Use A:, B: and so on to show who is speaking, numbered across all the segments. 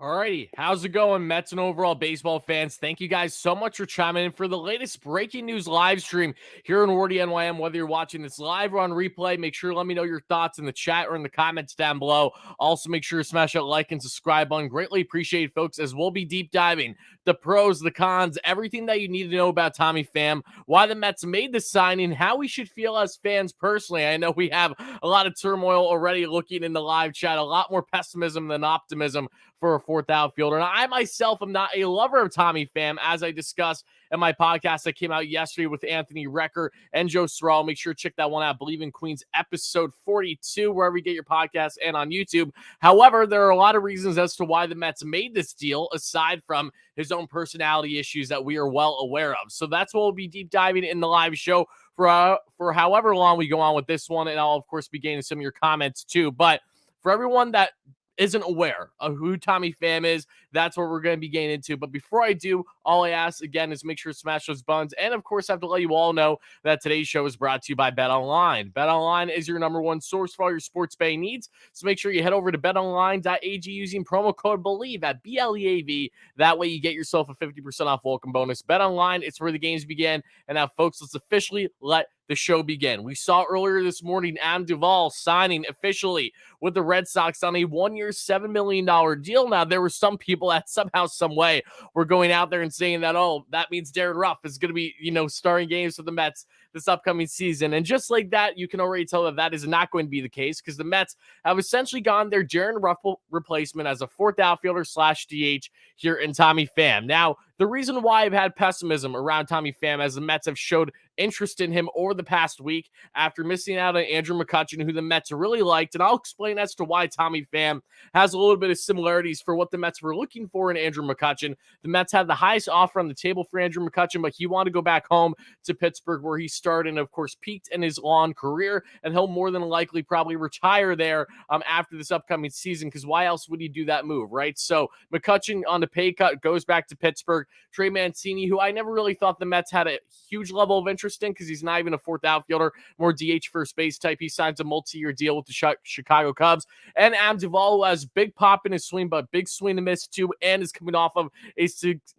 A: Alrighty, how's it going, Mets and overall baseball fans? Thank you guys so much for chiming in for the latest breaking news live stream here in WardyNYM. Whether you're watching this live or on replay, make sure to let me know your thoughts in the chat or in the comments down below. Also, make sure to smash that like and subscribe button. Greatly appreciate, folks, as we'll be deep diving the pros, the cons, everything that you need to know about Tommy Pham, why the Mets made the signing, how we should feel as fans personally. I know we have a lot of turmoil already looking in the live chat, a lot more pessimism than optimism for a fourth outfielder. And I myself am not a lover of Tommy Pham, as I discussed in my podcast that came out yesterday with Anthony Recker and Joe Sorrell. Make sure to check that one out. Bleav in Queens, episode 42, wherever you get your podcasts and on YouTube. However, there are a lot of reasons as to why the Mets made this deal, aside from his own personality issues that we are well aware of. So that's what we'll be deep diving in the live show for however long we go on with this one. And I'll, of course, be getting some of your comments too. But for everyone that isn't aware of who Tommy Pham is, that's what we're going to be getting into. But before I do, all I ask, again, is make sure to smash those buttons. And, of course, I have to let you all know that today's show is brought to you by BetOnline. BetOnline is your number one source for all your sports betting needs. So make sure you head over to betonline.ag using promo code Bleav at BLEAV. That way you get yourself a 50% off welcome bonus. BetOnline, it's where the games begin. And now, folks, let's officially let the show begin. We saw earlier this morning Adam Duvall signing officially with the Red Sox on a one-year, $7 million deal. Now, there were some people that somehow, some way were going out there and saying that, oh, that means Darren Ruff is going to be, starting games for the Mets this upcoming season. And just like that, you can already tell that that is not going to be the case, because the Mets have essentially gone their Darren Ruff replacement as a fourth outfielder / DH here in Tommy Pham. Now, the reason why I've had pessimism around Tommy Pham, as the Mets have showed interest in him over the past week after missing out on Andrew McCutchen, who the Mets really liked. And I'll explain as to why Tommy Pham has a little bit of similarities for what the Mets were looking for in Andrew McCutchen. The Mets had the highest offer on the table for Andrew McCutchen, but he wanted to go back home to Pittsburgh, where he started and, of course, peaked in his long career. And he'll more than likely probably retire there after this upcoming season, because why else would he do that move, right? So McCutchen on the pay cut goes back to Pittsburgh. Trey Mancini, who I never really thought the Mets had a huge level of interest in, because he's not even a fourth outfielder, more DH first base type. He signs a multi-year deal with the Chicago Cubs. And Adam Duvall, who has big pop in his swing, but big swing and miss too, and is coming off of a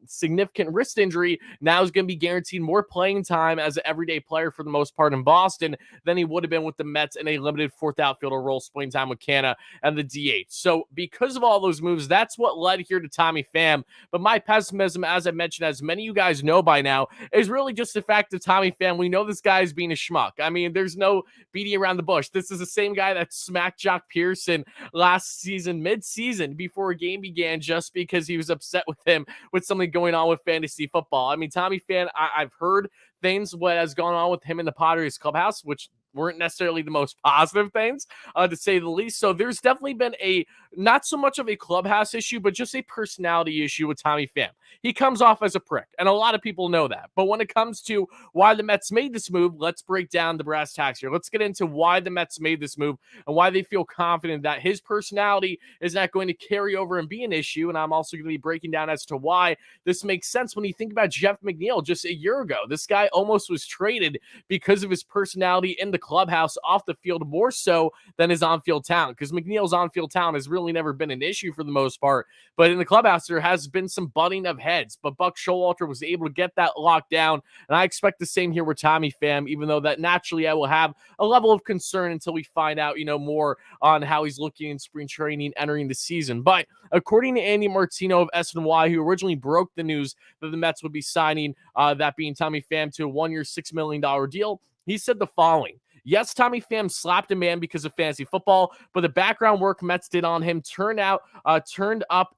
A: significant wrist injury, now is going to be guaranteed more playing time as an everyday player for the most part in Boston than he would have been with the Mets in a limited fourth outfielder role, splitting time with Canha and the DH. So because of all those moves, that's what led here to Tommy Pham. But my pessimism, as I mentioned, as many of you guys know by now, is really just the fact that Tommy Pham, we know this guy is being a schmuck. I mean, there's no beating around the bush. This is the same guy that smacked Jock Pearson last season, mid-season, before a game began, just because he was upset with him with something going on with fantasy football. I mean, Tommy Pham, I've heard things what has gone on with him in the Padres clubhouse, which weren't necessarily the most positive things, to say the least. So there's definitely been a, not so much of a clubhouse issue, but just a personality issue with Tommy Pham. He comes off as a prick, and a lot of people know that. But when it comes to why the Mets made this move, let's break down the brass tacks here. Let's get into why the Mets made this move and why they feel confident that his personality is not going to carry over and be an issue. And I'm also going to be breaking down as to why this makes sense when you think about Jeff McNeil just a year ago. This guy almost was traded because of his personality in the clubhouse, off the field, more so than his on-field talent, because McNeil's on-field talent has really never been an issue for the most part. But in the clubhouse, there has been some butting of heads, but Buck Showalter was able to get that locked down, and I expect the same here with Tommy Pham, even though that naturally I will have a level of concern until we find out, more on how he's looking in spring training entering the season. But according to Andy Martino of SNY, who originally broke the news that the Mets would be signing, that being Tommy Pham, to a one-year, $6 million deal, he said the following: yes, Tommy Pham slapped a man because of fantasy football, but the background work Mets did on him turned up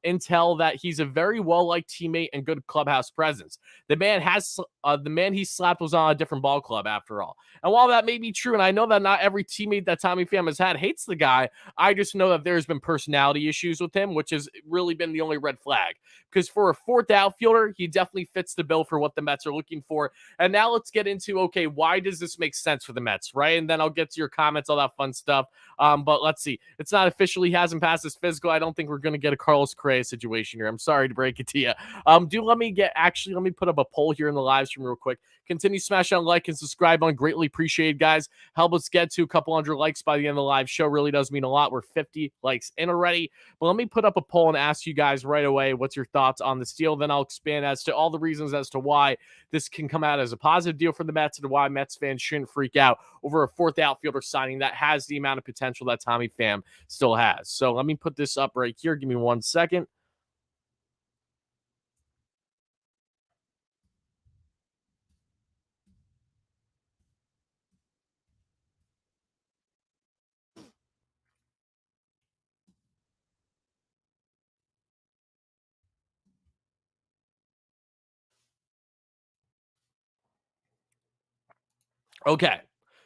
A: intel that he's a very well-liked teammate and good clubhouse presence. The man he slapped was on a different ball club, after all. And while that may be true, and I know that not every teammate that Tommy Pham has had hates the guy, I just know that there's been personality issues with him, which has really been the only red flag. Because for a fourth outfielder, he definitely fits the bill for what the Mets are looking for. And now let's get into, okay, why does this make sense for the Mets, right? And then I'll get to your comments, all that fun stuff. But let's see. It's not officially, he hasn't passed his physical. I don't think we're going to get a Carlos Correa situation here. I'm sorry to break it to you. Let me put up a poll here in the live stream real quick. Continue smashing that like and subscribe on. Greatly appreciated, guys. Help us get to a couple hundred likes by the end of the live show. Really does mean a lot. We're 50 likes in already. But let me put up a poll and ask you guys right away, what's your thoughts on this deal? Then I'll expand as to all the reasons as to why this can come out as a positive deal for the Mets and why Mets fans shouldn't freak out over a fourth outfielder signing that has the amount of potential that Tommy Pham still has. So let me put this up right here. Give me 1 second. Okay.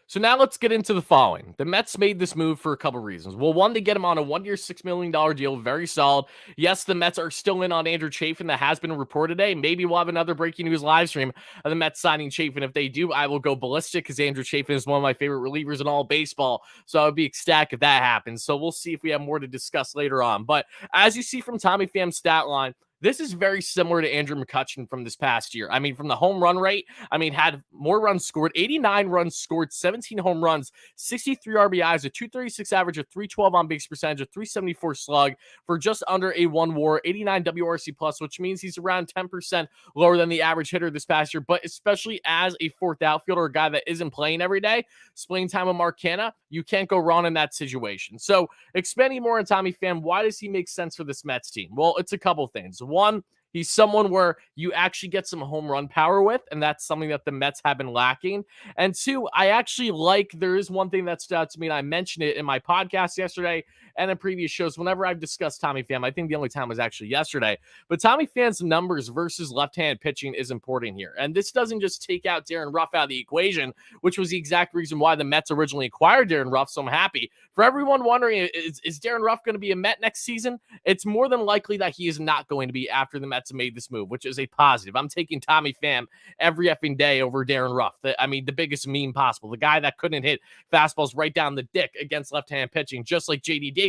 A: So now let's get into the following. The Mets made this move for a couple reasons. Well, one, to get him on a 1-year, $6 million deal. Very solid. Yes, the Mets are still in on Andrew Chafin. That has been reported today. Maybe we'll have another breaking news live stream of the Mets signing Chafin. If they do, I will go ballistic because Andrew Chafin is one of my favorite relievers in all baseball. So I would be ecstatic if that happens. So we'll see if we have more to discuss later on. But as you see from Tommy Pham's stat line, this is very similar to Andrew McCutchen from this past year. I mean, from the home run rate, had more runs scored, 89 runs scored, 17 home runs, 63 RBIs, a 236 average, a 312 on base percentage, a 374 slug for just under a 1 WAR, 89 WRC plus, which means he's around 10% lower than the average hitter this past year. But especially as a fourth outfielder, a guy that isn't playing every day, splitting time with Mark Canha, you can't go wrong in that situation. So expanding more on Tommy Pham, why does he make sense for this Mets team? Well, it's a couple things. One, he's someone where you actually get some home run power with, and that's something that the Mets have been lacking. And two, I actually there is one thing that stood out to me, and I mentioned it in my podcast yesterday and in previous shows whenever I've discussed Tommy Pham. I think the only time was actually yesterday. But Tommy Pham's numbers versus left-handed pitching is important here. And this doesn't just take out Darren Ruff out of the equation, which was the exact reason why the Mets originally acquired Darren Ruff, so I'm happy. For everyone wondering, is Darren Ruff going to be a Met next season? It's more than likely that he is not going to be after the Mets have made this move, which is a positive. I'm taking Tommy Pham every effing day over Darren Ruff. The biggest meme possible. The guy that couldn't hit fastballs right down the dick against left-hand pitching, just like J.D. Davis.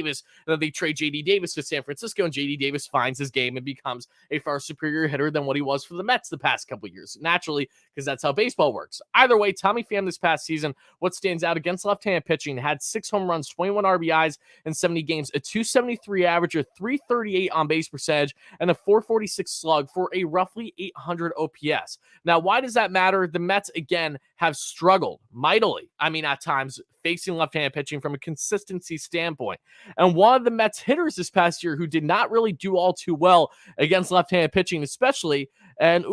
A: And then they trade J.D. Davis to San Francisco, and J.D. Davis finds his game and becomes a far superior hitter than what he was for the Mets the past couple of years. Naturally, because that's how baseball works. Either way, Tommy Pham this past season, what stands out against left-hand pitching, had 6 home runs, 21 RBIs in 70 games, a 273 average, a 338 on base percentage, and a 446 slug for a roughly 800 OPS. Now, why does that matter? The Mets, again, have struggled mightily. At times, facing left-handed pitching from a consistency standpoint. And one of the Mets hitters this past year who did not really do all too well against left-handed pitching, especially, and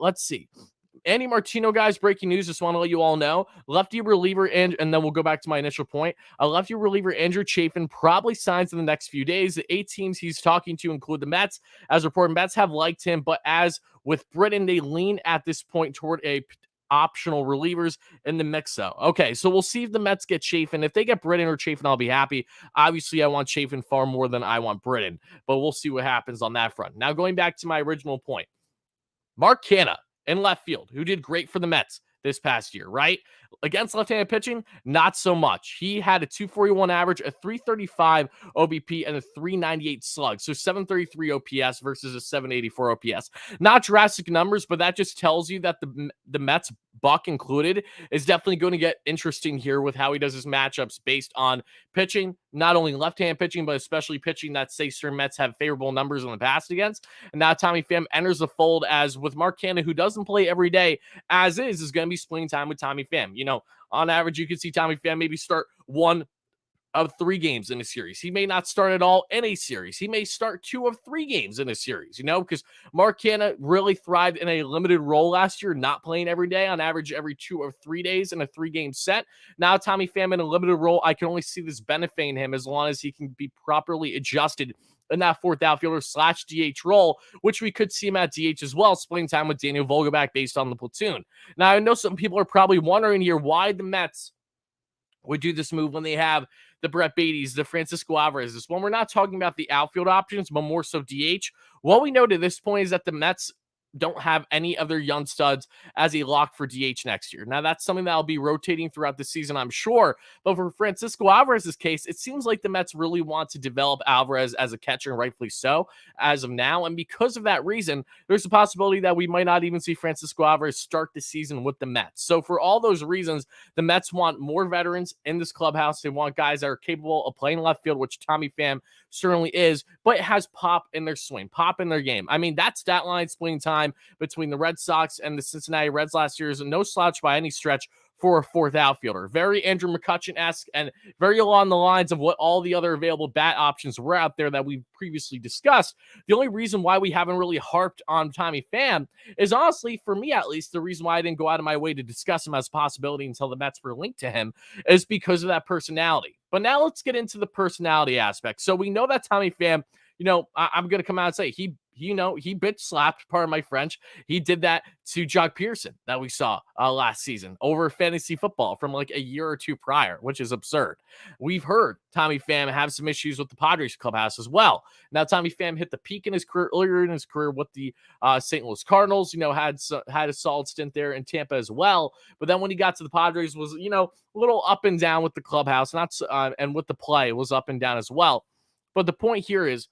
A: let's see. Andy Martino, guys, breaking news. Just want to let you all know. Lefty reliever, and then we'll go back to my initial point. A lefty reliever, Andrew Chafin, probably signs in the next few days. The 8 teams he's talking to include the Mets. As reported, Mets have liked him, but as with Britton, they lean at this point toward a optional relievers in the mix, though. Okay, so we'll see if the Mets get Chafin. If they get Britton or Chafin, I'll be happy. Obviously, I want Chafin far more than I want Britton, but we'll see what happens on that front. Now, going back to my original point, Mark Canha in left field, who did great for the Mets this past year, right? Against left-handed pitching, not so much. He had a 241 average, a 335 OBP, and a 398 slug. So 733 OPS versus a 784 OPS. Not drastic numbers, but that just tells you that the Mets, Buck included, is definitely going to get interesting here with how he does his matchups based on pitching, not only left-hand pitching, but especially pitching that, say, certain Mets have favorable numbers in the past against. And now Tommy Pham enters the fold as with Mark Canha, who doesn't play every day, as is going to be splitting time with Tommy Pham. On average, you could see Tommy Pham maybe start 1 of 3 games in a series. He may not start at all in a series. He may start 2 of 3 games in a series, because Mark Canha really thrived in a limited role last year, not playing every day, on average every 2 or 3 days in a 3-game set. Now Tommy Pham in a limited role, I can only see this benefiting him as long as he can be properly adjusted in that fourth outfielder / DH role, which we could see him at DH as well, splitting time with Daniel Vogelbach based on the platoon. Now, I know some people are probably wondering here why the Mets would do this move when they have the Brett Beatties, the Francisco Alvarez's. When we're not talking about the outfield options, but more so DH, what we know to this point is that the Mets don't have any other young studs as a lock for DH next year. Now, that's something that'll be rotating throughout the season, I'm sure. But for Francisco Alvarez's case, it seems like the Mets really want to develop Alvarez as a catcher, and rightfully so, as of now. And because of that reason, there's a possibility that we might not even see Francisco Alvarez start the season with the Mets. So for all those reasons, the Mets want more veterans in this clubhouse. They want guys that are capable of playing left field, which Tommy Pham certainly is, but has pop in their swing, pop in their game. I mean, that stat line splitting time between the Red Sox and the Cincinnati Reds last year is no slouch by any stretch for a fourth outfielder. Very Andrew McCutchen-esque and very along the lines of what all the other available bat options were out there that we've previously discussed. The only reason why we haven't really harped on Tommy Pham is, honestly, for me at least, the reason why I didn't go out of my way to discuss him as a possibility until the Mets were linked to him is because of that personality. But now let's get into the personality aspect. So we know that Tommy Pham, I'm going to come out and say he bitch slapped, pardon my French. He did that to Jock Pearson that we saw last season over fantasy football from like a year or two prior, which is absurd. We've heard Tommy Pham have some issues with the Padres clubhouse as well. Now, Tommy Pham hit the peak in his career earlier in his career with the St. Louis Cardinals, had a solid stint there in Tampa as well. But then when he got to the Padres was, a little up and down with the clubhouse, and with the play was up and down as well. But the point here is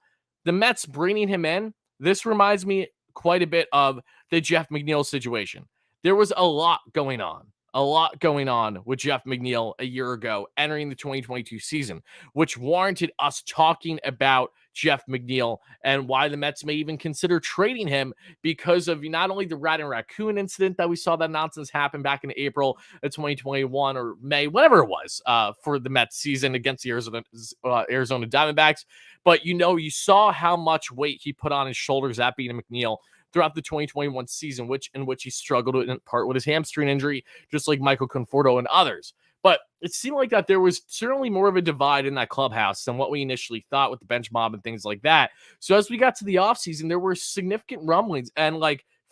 A: the Mets bringing him in. This reminds me quite a bit of the Jeff McNeil situation. There was a lot going on with Jeff McNeil a year ago entering the 2022 season, which warranted us talking about Jeff McNeil and why the Mets may even consider trading him because of not only the rat and raccoon incident that we saw that nonsense happen back in April of 2021 or May, whatever it was, for the Mets season against the Arizona Diamondbacks. But, you saw how much weight he put on his shoulders at being McNeil throughout the 2021 season, in which he struggled in part with his hamstring injury, just like Michael Conforto and others. But it seemed like that there was certainly more of a divide in that clubhouse than what we initially thought with the bench mob and things like that. So as we got to the offseason, there were significant rumblings and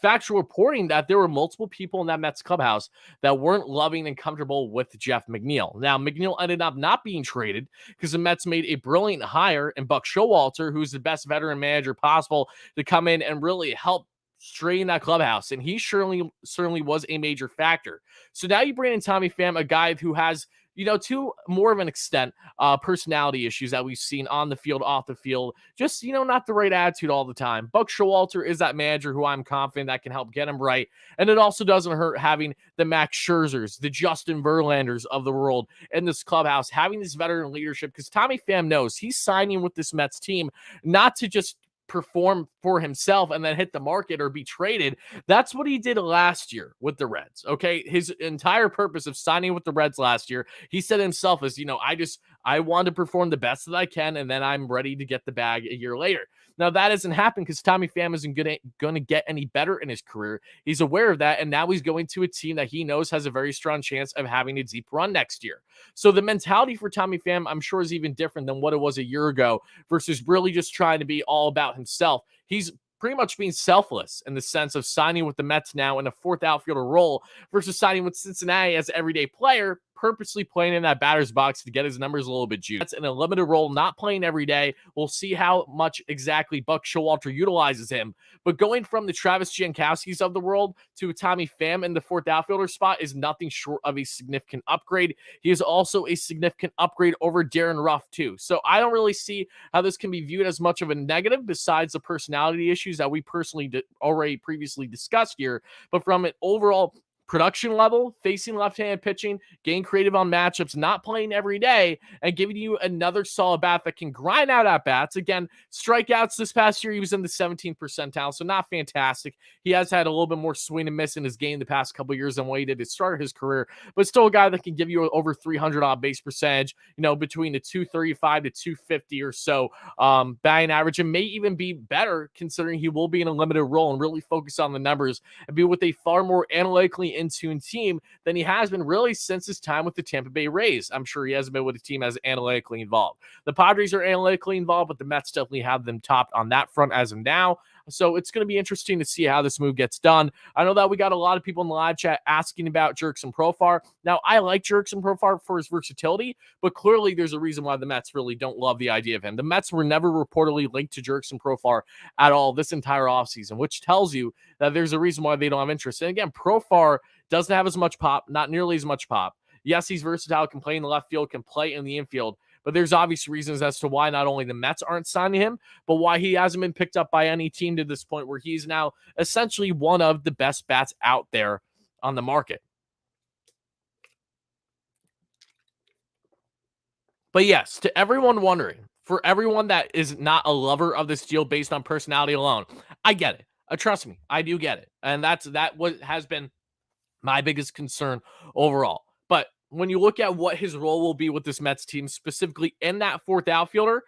A: factual reporting that there were multiple people in that Mets clubhouse that weren't loving and comfortable with Jeff McNeil. Now, McNeil ended up not being traded because the Mets made a brilliant hire in Buck Showalter, who's the best veteran manager possible to come in and really help straighten that clubhouse. And he certainly was a major factor. So now you bring in Tommy Pham, a guy who has, to more of an extent, personality issues that we've seen on the field, off the field, just, not the right attitude all the time. Buck Showalter is that manager who I'm confident that can help get him right. And it also doesn't hurt having the Max Scherzers, the Justin Verlanders of the world in this clubhouse, having this veteran leadership, because Tommy Pham knows he's signing with this Mets team not to just perform for himself and then hit the market or be traded. That's what he did last year with the Reds. Okay. His entire purpose of signing with the Reds last year, he said himself is, I want to perform the best that I can, and then I'm ready to get the bag a year later. Now, that hasn't happened because Tommy Pham isn't going to get any better in his career. He's aware of that, and now he's going to a team that he knows has a very strong chance of having a deep run next year. So the mentality for Tommy Pham, I'm sure, is even different than what it was a year ago versus really just trying to be all about himself. He's pretty much being selfless in the sense of signing with the Mets now in a fourth outfielder role versus signing with Cincinnati as an everyday player, purposely playing in that batter's box to get his numbers a little bit juiced. That's in a limited role, not playing every day. We'll see how much exactly Buck Showalter utilizes him. But going from the Travis Jankowskis of the world to Tommy Pham in the fourth outfielder spot is nothing short of a significant upgrade. He is also a significant upgrade over Darren Ruff too. So I don't really see how this can be viewed as much of a negative besides the personality issues that we personally already previously discussed here. But from an overall production level, facing left-handed pitching, getting creative on matchups, not playing every day, and giving you another solid bat that can grind out at bats. Again, strikeouts this past year, he was in the 17th percentile, so not fantastic. He has had a little bit more swing and miss in his game the past couple of years than what he did to start his career, but still a guy that can give you over 300 on base percentage, between the 235 to 250 or so batting average, and may even be better considering he will be in a limited role and really focus on the numbers and be with a far more analytically in tune team than he has been really since his time with the Tampa Bay Rays. I'm sure he hasn't been with a team as analytically involved. The Padres are analytically involved, but the Mets definitely have them topped on that front as of now. So it's going to be interesting to see how this move gets done. I know that we got a lot of people in the live chat asking about Jurickson Profar. Now, I like Jurickson Profar for his versatility, but clearly there's a reason why the Mets really don't love the idea of him. The Mets were never reportedly linked to Jurickson Profar at all this entire offseason, which tells you that there's a reason why they don't have interest. And again, Profar doesn't have as much pop, not nearly as much pop. Yes, he's versatile, can play in the left field, can play in the infield, but there's obvious reasons as to why not only the Mets aren't signing him, but why he hasn't been picked up by any team to this point where he's now essentially one of the best bats out there on the market. But yes, to everyone wondering, for everyone that is not a lover of this deal based on personality alone, I get it. Trust me, I do get it. And that what has been my biggest concern overall. But when you look at what his role will be with this Mets team, specifically in that fourth outfielder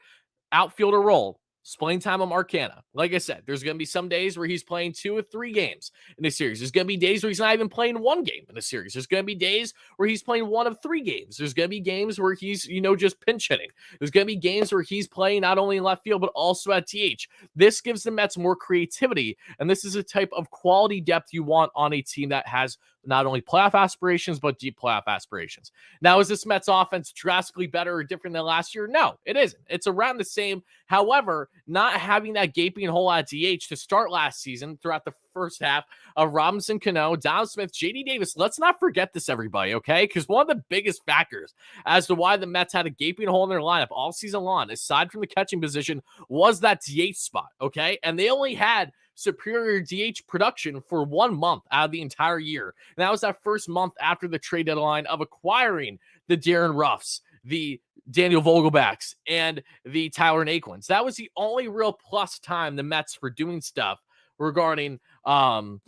A: role, playing time on Marcana. Like I said, there's going to be some days where he's playing 2 or 3 games in a series. There's going to be days where he's not even playing 1 game in a series. There's going to be days where he's playing 1 of 3 games. There's going to be games where he's, just pinch hitting. There's going to be games where he's playing not only in left field, but also at DH. This gives the Mets more creativity, and this is a type of quality depth you want on a team that has not only playoff aspirations, but deep playoff aspirations. Now, is this Mets offense drastically better or different than last year? No, it isn't. It's around the same. However, not having that gaping hole at DH to start last season throughout the first half of Robinson Cano, Don Smith, JD Davis, let's not forget this, everybody, okay? Because one of the biggest factors as to why the Mets had a gaping hole in their lineup all season long, aside from the catching position, was that DH spot, okay? And they only had superior DH production for 1 month out of the entire year. And that was that first month after the trade deadline of acquiring the Darren Ruffs, the Daniel Vogelbacks, and the Tyler Naquins. That was the only real plus time the Mets were doing stuff regarding the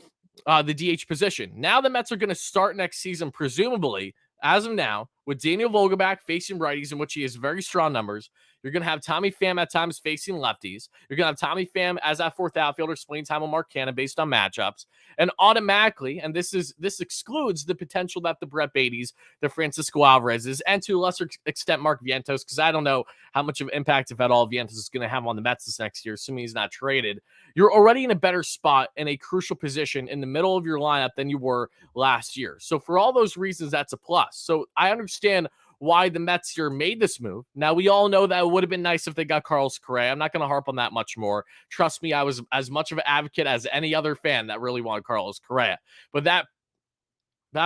A: DH position. Now the Mets are going to start next season, presumably, as of now, with Daniel Vogelback facing righties, in which he has very strong numbers. You're going to have Tommy Pham at times facing lefties. You're going to have Tommy Pham as that fourth outfielder, splitting time with Marcana based on matchups. And automatically, and this excludes the potential that the Brett Beatties, the Francisco Alvarez's, and to a lesser extent Mark Vientos, because I don't know how much of an impact, if at all, Vientos is going to have on the Mets this next year, assuming he's not traded. You're already in a better spot in a crucial position in the middle of your lineup than you were last year. So for all those reasons, that's a plus. So I understand why the Mets here made this move. Now, we all know that it would have been nice if they got Carlos Correa. I'm not going to harp on that much more. Trust me, I was as much of an advocate as any other fan that really wanted Carlos Correa. But that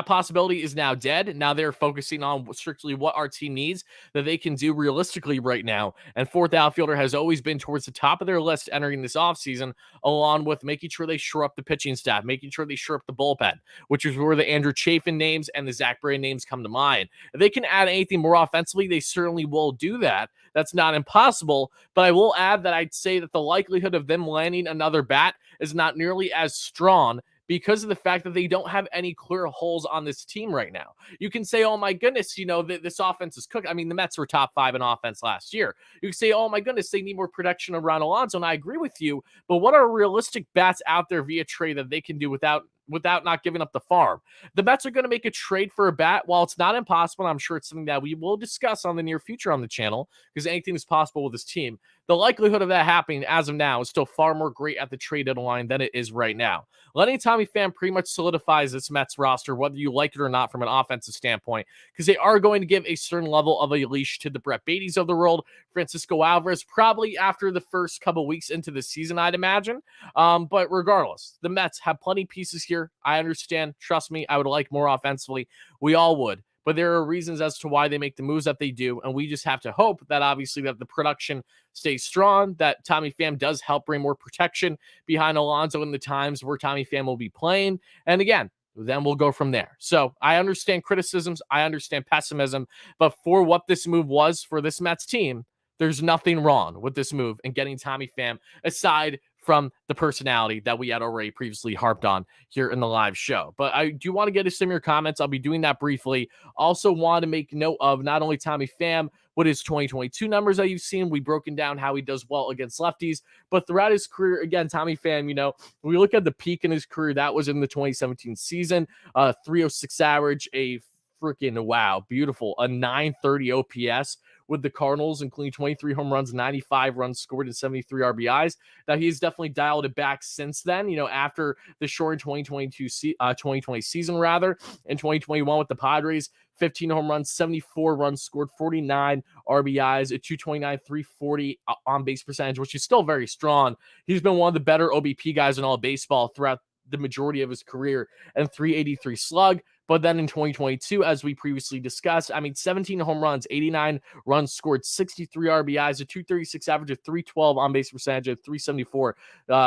A: possibility is now dead. Now they're focusing on strictly what our team needs that they can do realistically right now. And fourth outfielder has always been towards the top of their list entering this offseason, along with making sure they shore up the pitching staff, making sure they shore up the bullpen, which is where the Andrew Chafin names and the Zach Bray names come to mind. If they can add anything more offensively, they certainly will do that. That's not impossible, but I will add that I'd say that the likelihood of them landing another bat is not nearly as strong because of the fact that they don't have any clear holes on this team right now. You can say, oh my goodness, this offense is cooked. I mean, the Mets were top 5 in offense last year. You can say, oh my goodness, they need more production around Alonso, and I agree with you, but what are realistic bats out there via trade that they can do without not giving up the farm? The Mets are going to make a trade for a bat. While it's not impossible, I'm sure it's something that we will discuss on the near future on the channel, because anything is possible with this team. The likelihood of that happening as of now is still far more great at the trade deadline than it is right now. Letting Tommy Pham pretty much solidifies this Mets roster, whether you like it or not from an offensive standpoint, because they are going to give a certain level of a leash to the Brett Beatties of the world, Francisco Alvarez, probably after the first couple weeks into the season, I'd imagine. But regardless, the Mets have plenty of pieces here. I understand. Trust me, I would like more offensively. We all would. But there are reasons as to why they make the moves that they do, and we just have to hope that obviously that the production stays strong, that Tommy Pham does help bring more protection behind Alonso in the times where Tommy Pham will be playing. And again, then we'll go from there. So I understand criticisms, I understand pessimism, but for what this move was for this Mets team, there's nothing wrong with this move and getting Tommy Pham, aside from the personality that we had already previously harped on here in the live show. But I do want to get to some of your comments. I'll be doing that briefly. Also want to make note of not only Tommy Pham, what his 2022 numbers that you've seen. We've broken down how he does well against lefties, but throughout his career, again, Tommy Pham, when we look at the peak in his career, that was in the 2017 season, 306 average, a freaking wow, beautiful, a 930 OPS with the Cardinals, including 23 home runs, 95 runs scored, and 73 RBIs. Now, he's definitely dialed it back since then, after the short 2020 season, rather, in 2021 with the Padres. 15 home runs, 74 runs scored, 49 RBIs, a 229, 340 on base percentage, which is still very strong. He's been one of the better OBP guys in all baseball throughout the majority of his career, and 383 slug. But then in 2022, as we previously discussed, 17 home runs, 89 runs scored, 63 RBIs, a 236 average, a 312 on base percentage, a 374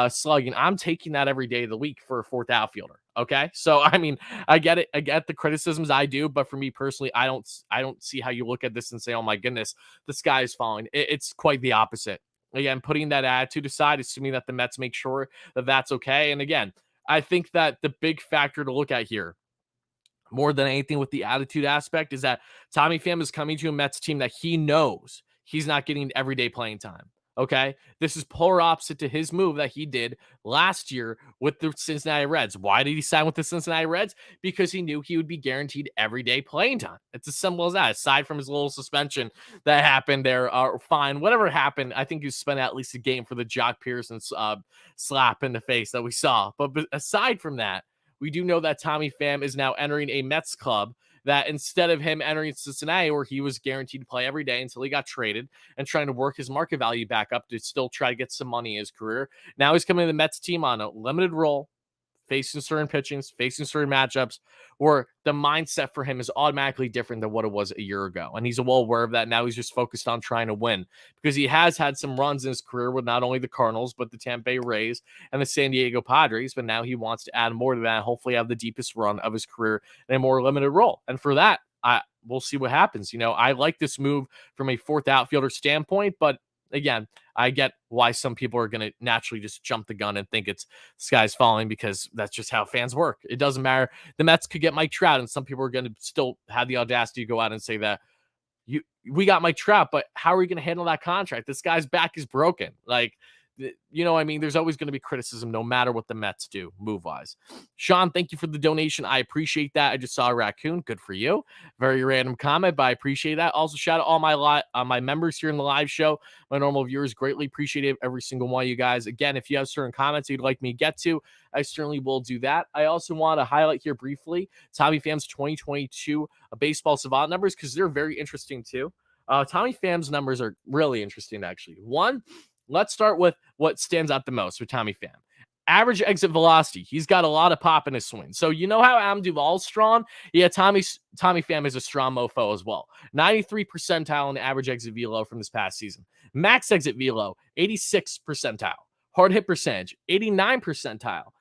A: slugging. I'm taking that every day of the week for a fourth outfielder. Okay. So, I get it. I get the criticisms. I do. But for me personally, I don't see how you look at this and say, oh my goodness, the sky is falling. It's quite the opposite. Again, putting that attitude aside, assuming that the Mets make sure that that's okay. And again, I think that the big factor to look at here, more than anything with the attitude aspect, is that Tommy Pham is coming to a Mets team that he knows he's not getting everyday playing time. Okay. This is polar opposite to his move that he did last year with the Cincinnati Reds. Why did he sign with the Cincinnati Reds? Because he knew he would be guaranteed everyday playing time. It's as simple as that. Aside from his little suspension that happened there, or fine, whatever happened, I think he spent at least a game for the Jock Pearson slap in the face that we saw. But aside from that, we do know that Tommy Pham is now entering a Mets club that, instead of him entering Cincinnati, where he was guaranteed to play every day until he got traded and trying to work his market value back up to still try to get some money in his career, now he's coming to the Mets team on a limited role, facing certain pitchings, facing certain matchups, where the mindset for him is automatically different than what it was a year ago. And he's well aware of that. Now he's just focused on trying to win, because he has had some runs in his career with not only the Cardinals, but the Tampa Bay Rays and the San Diego Padres. But now he wants to add more to that, hopefully have the deepest run of his career in a more limited role. And for that, we'll see what happens. I like this move from a fourth outfielder standpoint, but again, I get why some people are going to naturally just jump the gun and think it's sky's falling, because that's just how fans work. It doesn't matter. The Mets could get Mike Trout, and some people are going to still have the audacity to go out and say that we got Mike Trout, but how are we going to handle that contract? This guy's back is broken. There's always going to be criticism no matter what the Mets do move-wise. Sean, thank you for the donation. I appreciate that. I just saw a raccoon. Good for you. Very random comment, but I appreciate that. Also, shout out all my members here in the live show. My normal viewers, greatly appreciate it, every single one of you guys. Again, if you have certain comments you'd like me to get to, I certainly will do that. I also want to highlight here briefly Tommy Pham's 2022 baseball savant numbers, because they're very interesting too. Tommy Pham's numbers are really interesting, actually. One, let's start with what stands out the most with Tommy Pham. Average exit velocity. He's got a lot of pop in his swing. So you know how Adam Duvall's strong? Yeah, Tommy Pham is a strong mofo as well. 93 percentile in average exit velo from this past season. Max exit velo, 86 percentile. Hard hit percentage, 89 percentile.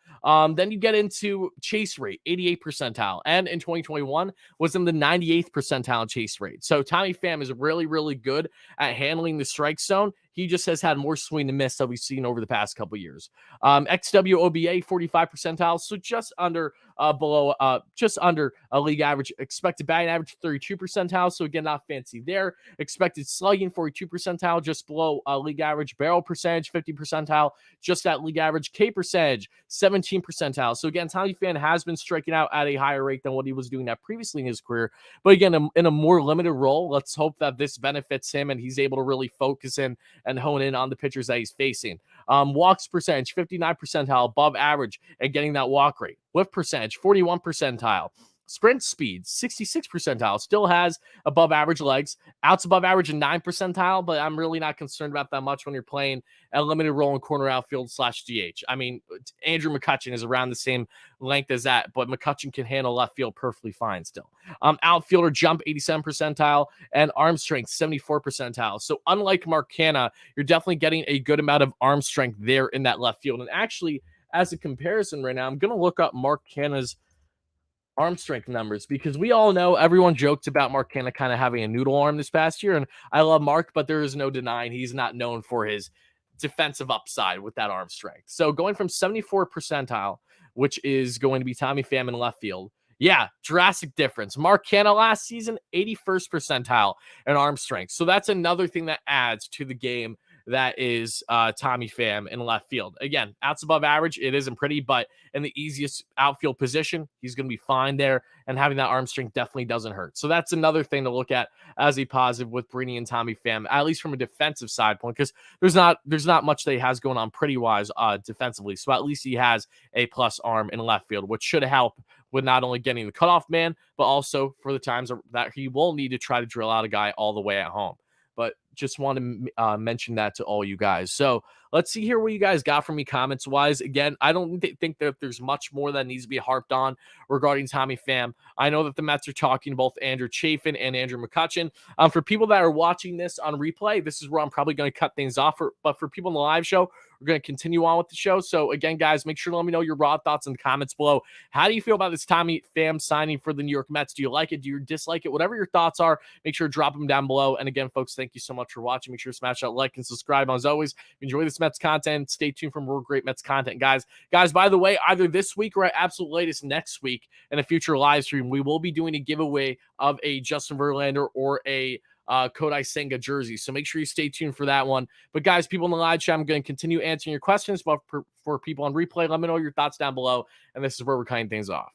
A: Then you get into chase rate, 88 percentile. And in 2021 was in the 98th percentile chase rate. So Tommy Pham is really, really good at handling the strike zone. He just has had more swing and miss that we've seen over the past couple of years. XWOBA, 45 percentile. So just under a league average. Expected batting average, 32 percentile. So again, not fancy there. Expected slugging, 42 percentile, just below league average. Barrel percentage, 50 percentile, just at league average. K percentage, 17 percentile. So again, Tommy Pham has been striking out at a higher rate than what he was doing that previously in his career. But again, in a more limited role, let's hope that this benefits him and he's able to really focus in and hone in on the pitchers that he's facing. Walks percentage, 59 percentile, above average, and getting that walk rate. Whiff percentage, 41 percentile. Sprint speed, 66 percentile. Still has above average legs. Outs above average and 9 percentile, but I'm really not concerned about that much when you're playing a limited role in corner outfield / DH. Andrew McCutchen is around the same length as that, but McCutchen can handle left field perfectly fine still. Outfielder jump, 87 percentile, and arm strength, 74 percentile. So unlike Mark Canha, you're definitely getting a good amount of arm strength there in that left field. And actually, as a comparison right now, I'm going to look up Mark Canha's arm strength numbers, because we all know, everyone joked about Mark Canha kind of having a noodle arm this past year, and I love Mark, but there is no denying he's not known for his defensive upside with that arm strength. So going from 74 percentile, which is going to be Tommy Pham in left field, yeah, drastic difference. Mark Canha last season, 81st percentile in arm strength. So that's another thing that adds to the game that is Tommy Pham in left field. Again, outs above average. It isn't pretty, but in the easiest outfield position, he's going to be fine there. And having that arm strength definitely doesn't hurt. So that's another thing to look at as a positive with Bleav and Tommy Pham, at least from a defensive side point, because there's not much that he has going on pretty wise defensively. So at least he has a plus arm in left field, which should help with not only getting the cutoff man, but also for the times that he will need to try to drill out a guy all the way at home. But just want to mention that to all you guys. So let's see here what you guys got from me comments wise. Again, I don't think that there's much more that needs to be harped on regarding Tommy Pham. I know that the Mets are talking to both Andrew Chafin and Andrew McCutchen. For people that are watching this on replay, this is where I'm probably going to cut things off. But for people in the live show, we're going to continue on with the show. So again, guys, make sure to let me know your raw thoughts in the comments below. How do you feel about this Tommy Pham signing for the New York Mets? Do you like it? Do you dislike it? Whatever your thoughts are, make sure to drop them down below. And again, folks, thank you so much for watching. Make sure to smash that like and subscribe. As always, enjoy this Mets content. Stay tuned for more great Mets content, guys. Guys, by the way, either this week or at absolute latest next week in a future live stream, we will be doing a giveaway of a Justin Verlander or a Kodai Senga jersey. So make sure you stay tuned for that one. But guys, people in the live chat, I'm going to continue answering your questions. But for people on replay, let me know your thoughts down below. And this is where we're cutting things off.